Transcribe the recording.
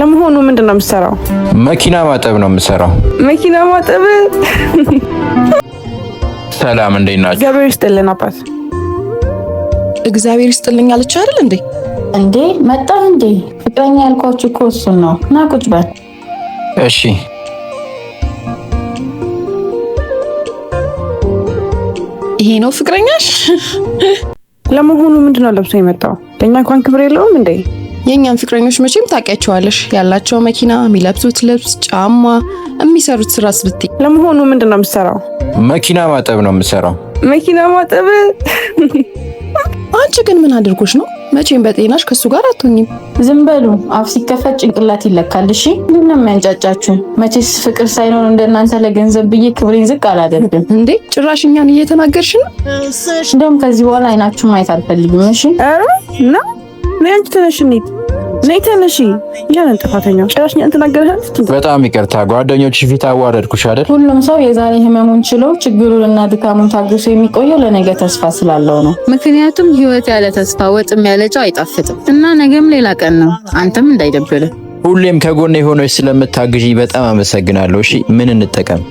ለመሆኑ ምንድነው የምትሰራው? መኪና ማጠብ ነው የምሰራው። መኪና ማጠብ? ሰላም እንዴት ናችሁ? እግዚአብሔር ይስጥልን አባት። እግዚአብሔር ይስጥልኝ አለች አይደል እንዴ? እንዴ መጣህ እንዴ? ፍቅረኛ ያልኳችሁ እኮ እሱን ነው። ና ቁጭ በል። እሺ ይሄ ነው ፍቅረኛሽ? ለመሆኑ ምንድነው ለብሶ የመጣው? ለኛ እንኳን ክብር የለውም እንዴ? የኛን ፍቅረኞች መቼም ታውቂያቸዋለሽ። ያላቸው መኪና፣ የሚለብሱት ልብስ፣ ጫማ፣ የሚሰሩት ስራስ ብትይ። ለመሆኑ ምንድነው የምትሰራው? መኪና ማጠብ ነው የምሰራው። መኪና ማጠብ? አንቺ ግን ምን አድርጎሽ ነው? መቼም በጤናሽ ከሱ ጋር አትሆኝም። ዝም በሉ። አፍ ሲከፈት ጭንቅላት ይለካል። እሺ ምን ነው የሚያንጫጫችሁ? መቼስ ፍቅር ሳይኖር እንደናንተ ለገንዘብ ብዬ ክብሬን ዝቅ አላደርግም። እንዴ ጭራሽ እኛን እየተናገርሽ ነው? እንደውም ከዚህ በኋላ አይናችሁ ማየት አልፈልግም። እሺ ኧረ ነው ነይ አንቺ ተነሽ እንሂድ። ነይ ተነሺ። ያንን ጥፋተኛው ጭራሽ እኛን ተናገርሻለሽ። በጣም ይቅርታ ጓደኞችሽ ፊት አዋረድኩሽ አይደል? ሁሉም ሰው የዛሬ ህመሙን ችሎ ችግሩንና ድካሙን ታግሶ የሚቆየው ለነገ ተስፋ ስላለው ነው። ምክንያቱም ህይወት ያለ ተስፋ ወጥም ያለ ጨው አይጣፍጥም እና ነገም ሌላ ቀን ነው። አንተም እንዳይደብርህ። ሁሌም ከጎኔ ሆነሽ ስለምታግዢ በጣም አመሰግናለሁ። እሺ ምን እንጠቀም?